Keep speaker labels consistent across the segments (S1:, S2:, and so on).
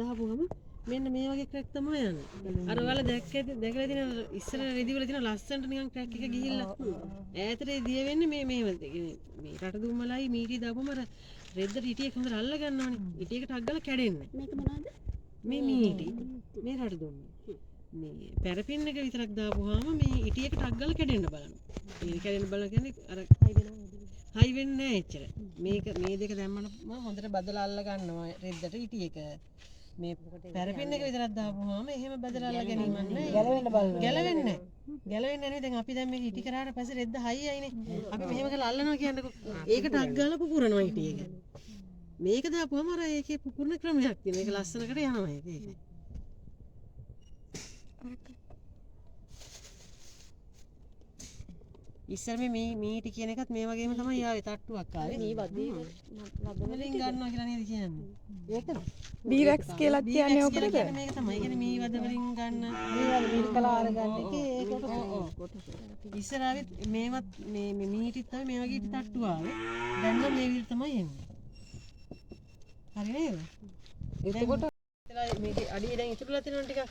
S1: දාපුවම මෙන්න මේ වගේ ක්‍රැක් තමයි යන්නේ. අර ඔයාලා දැකලා තියෙන ඉස්සර රෙදි වල තියෙන ලස්සනට නිකන් ක්‍රැක් එක ගිහිල්ලා ඈතට දිය වෙන්නේ මේ රට දුම්මලයි මීටි දාපුවම අර රෙද්දට ඉටියක් හොඳට අල්ල ගන්නවනේ. ඉටියකට අග්ගලා කැඩෙන්නේ. මේක මොනවද? මේ මීටි. මේ රට දුම්මල. මේ පැරපින් එක විතරක් දාපුවාම මේ ඉටියකට අග්ගලා කැඩෙන්න බලනවා. ඒ කැඩෙන්න බලන කියන්නේ අර හයි වෙන්නේ නැහැ එච්චර. මේ දෙක දැම්මම හොඳට බදලා අල්ල ගන්නවා රෙද්දට ඉටියක. මේ පැරපින් එක විතරක් දාපුවාම එහෙම බදලා අල්ල ගැනීමක් නැහැ. ගැලවෙන්නේ නැහැ. ගැලවෙන්නේ නැහැ. දැන් අපි දැන් මේක ඉටි කරාට පස්සේ රෙද්ද හයියයිනේ. අපි මෙහෙම කරලා අල්ලනවා කියන්නකො. ඒකට අග්ගලා පුපුරනවා ඉටියක. මේක දාපුවාම අර ඒකේ පුපුරන ක්‍රමයක් තියෙනවා. ඒක ලස්සනකට යනවා ඒක. ඉස්සර මේ මීටි කියන එකත් මේ වගේම තමයි ආවේ තට්ටුවක් ආවේ. මේ වදින වලින් ගන්නවා කියලා නේද කියන්නේ. ඒකද?
S2: බීරැක්ස් කියලා කියන්නේ ඔකටද?
S1: මේක තමයි. කියන්නේ මේ වද වලින් ගන්න මේ මිරිකලා අරගන්න එකේ ඒකට ඉස්සර ආවේ මේවත් මේ මීටිත් තමයි මේ වගේ තට්ටු ආවේ. දැන් නම් මේ විදිහට තමයි එන්නේ. හරි නේද? එතකොට මේක අඩිය දැන් ඉතුරුලා තියෙනවා ටිකක්.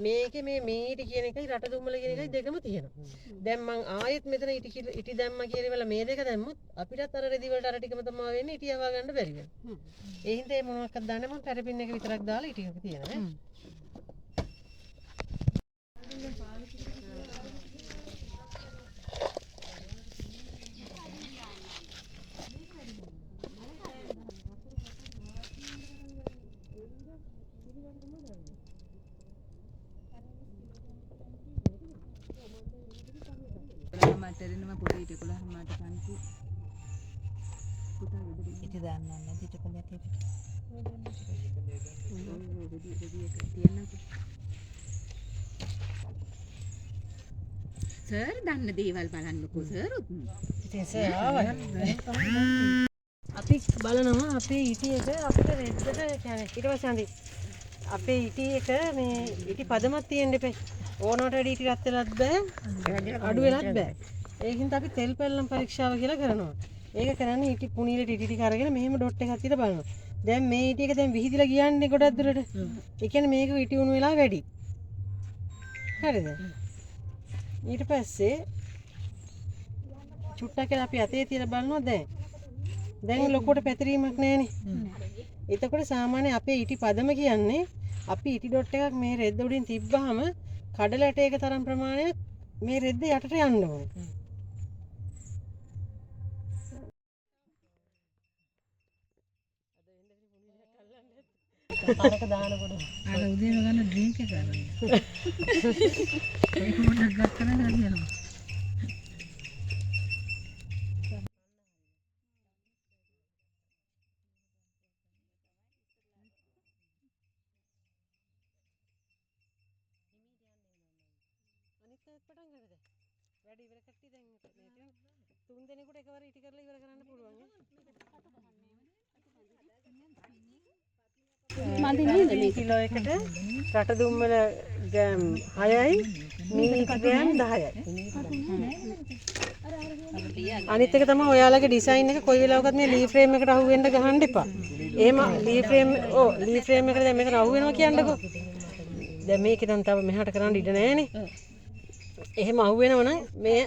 S1: මේකේ මේ මීටි කියන එකයි රට දුම්මල කියන එකයි දෙකම තියෙනවා. දැන් මං ආයෙත් මෙතන ඉටි දැම්මා කියලා ඉවල මේ දෙක දැම්මොත් අපිටත් අර රෙදි වලට අර ටිකම තමයි වෙන්නේ ඉටි යවා ගන්න බැරි වෙනවා. ඒ හින්දා මේ මොනවක්වත් දාන්න මං පැරපින් එක විතරක් දාලා ඉටි එක තියෙනවා ඈ.
S3: මටරෙනවා පොඩි ඉට 11 මාට පන්ති පුතා ගෙදර ඉට දාන්න නැති ඉට කොලයක් ඒක සර් දන්න දේවල් බලන්නකෝ සර්
S1: ඉතින් සර් ආවා. අපි බලනවා අපේ ඉටි එක අපිට රෙද්දට කියන්නේ ඊට පස්සේ අන්දි අපේ ඉටි එක මේ ඉටි පදමක් තියෙන්න එපා. ඕනකට වැඩි ඉටි රත් වෙලත් බෑ. අඩු වෙලත් බෑ. ඒකින්ද අපි තෙල් පැල්ලම් පරීක්ෂාව කියලා කරනවා. ඒක කරන්නේ ඉටි පුණීලට ඉටි ටික අරගෙන මෙහෙම ඩොට් එකක් තියලා බලනවා. දැන් මේ ඉටි එක දැන් විහිදිලා ගියන්නේ ගොඩක් දුරට. ඒ කියන්නේ මේක ඉටි උණු වෙලා වැඩි. හරිද? ඊට පස්සේ චුට්ටක් කියලා අපි අතේ තියලා බලනවා දැන් ලොකුවට පැතිරීමක් නැහැනේ. එතකොට සාමාන්‍ය අපේ ඉටි පදම කියන්නේ අපි ඉටි ඩොට් එකක් මේ රෙද්ද උඩින් තිබ්බහම කඩල ඇටයක තරම් ප්‍රමාණයක් මේ රෙද්ද යටට යන්න ඕනේ. අරක දානකොට
S3: අර උදේම ගන්න ඩ්‍රින්ක් එක ගන්න. ඒක මොකක්ද ගත්තම හරියනවා.
S1: අනිත් අයත් පටන් ගන්නද? වැඩි ඉවර කට්ටිය දැන් මේ තුන් දෙනෙකුට එකවර ඉටි කරලා ඉවර කරන්න පුළුවන් නේ. මන්දි නේද මේ කිලෝ එකට රට දුම්මල ග්‍රෑම් 6යි මීටි ග්‍රෑම් 10යි. අනිත් එක තමයි ඔයාලගේ ඩිසයින් එක කොයි වෙලාවකත් මේ ලී ෆ්‍රේම් එකට අහු වෙන්න ගහන්න එපා. එහෙම ලී ෆ්‍රේම් එකට දැන් මේකට අහු වෙනවා කියන්නකෝ. දැන් මේක දැන් තව මෙහාට කරන්න ඉඩ නැහැනේ. එහෙම අහු වෙනවනම් මේ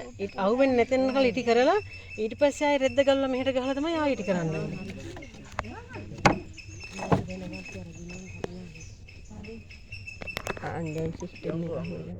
S1: අහු වෙන්නේ නැතෙන් කල ඉටි කරලා ඊට පස්සේ ආයෙ රෙද්ද ගල්ලා මෙහෙට ගහලා තමයි ආයෙ ඉටි කරන්න ඕනේ. අන්දෙන් සිස්ටම් එක අහුවෙලා.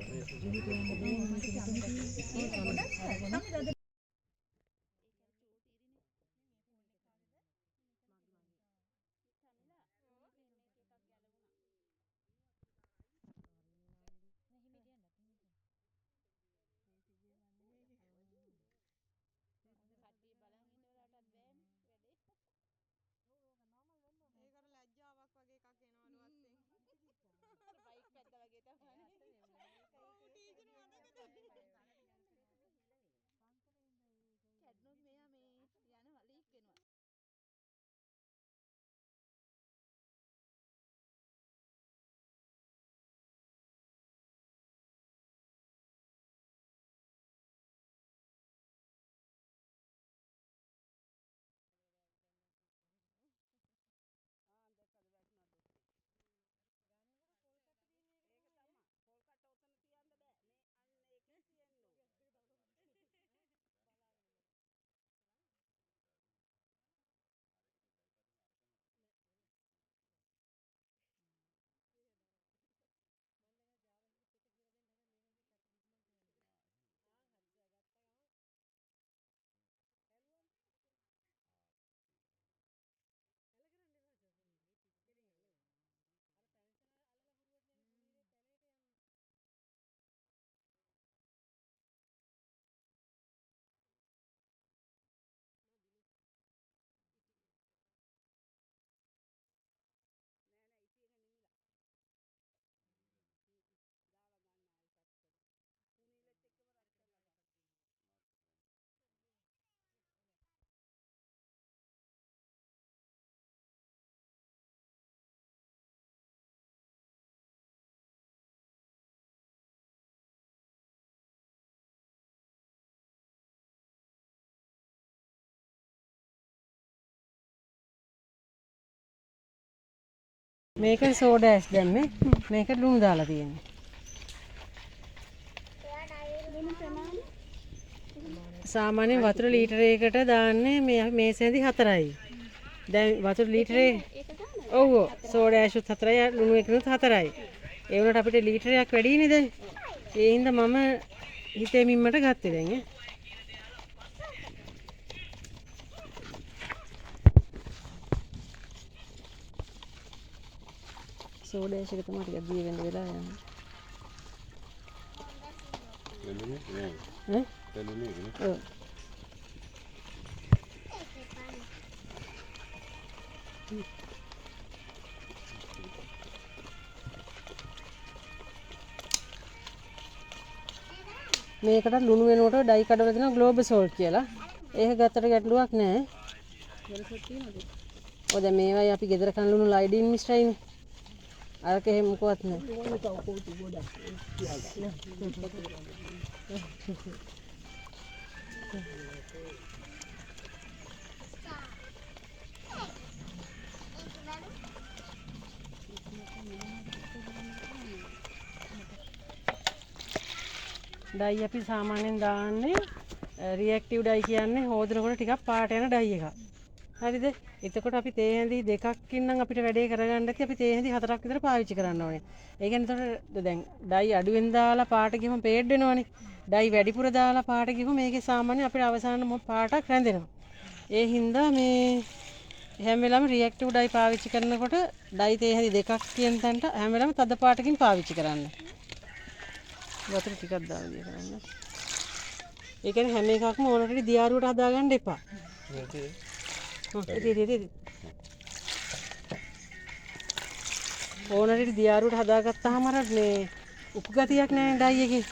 S1: මේක සෝඩෑස් දැම්මේ. මේක ලුණු දාලා තියෙන්නේ. සාමාන්‍යයෙන් වතුර ලීටරයකට දාන්නේ මේ සැඳි 4යි. දැන් වතුර ලීටරේ ඔව් සෝඩෑෂුත් 4යි ලුණු එකනොත් 4යි. ඒ වුණාට අපිට ලීටරයක් වැඩිනේ දැන්. ඒ හින්දා මම හිතේ මිම්මට ගත්තේ දැන් ඈ. සෝඩෑෂ් එක තමයි ටිකක් දී වෙන්න වෙලා යන්නේ. ඔව්. මේකට ලුණු වෙනකොට ඩයි කඩවල දෙනවා ග්ලෝබල් සෝල්ට් කියලා. ඒක ගත්තට ගැටලුවක් නැහැ. ඔය දැන් මේවයි අපි ගෙදර කන ලුණු ලයිඩින් මිශ්‍රයිනේ. අරක එහෙම මොකවත් නැහැ. ඩයි අපි සාමාන්‍යයෙන් දාන්නේ රියැක්ටිව් ඩයි කියන්නේ හොදනකොට ටිකක් පාට යන ඩයි එකක්. හරිද? එතකොට අපි තේ හැඳි දෙකක් ඉන්නම් අපිට වැඩේ කරගන්න ඇති අපි තේ හැඳි 4ක් විතර පාවිච්චි කරන්න ඕනේ. ඒ කියන්නේ එතකොට දැන් ඩයි අඩුවෙන් දාලා පාට ගිහම පේඩ් වෙනවනේ. ඩයි වැඩිපුර දාලා පාට ගිහම මේකේ සාමාන්‍යයෙන් අපිට අවසාන පාටක් රැඳෙනවා. ඒ හින්දා මේ හැම වෙලාවෙම රියැක්ටිව් ඩයි පාවිච්චි කරනකොට ඩයි තේ හැඳි දෙකක් කියන තැනට හැම වෙලාවෙම තද පාටකින් පාවිච්චි කරන්න. වතුර ටිකක් දාලා දිය කරන්න. ඒ කියන්නේ හැම එකක්ම ඕනට දියාරුවට හදාගන්න එපා. ඕනට දියාරුවට හදාගත්තාම අර මේ උපු ගතියක් නැහැ ඩයි එකේ.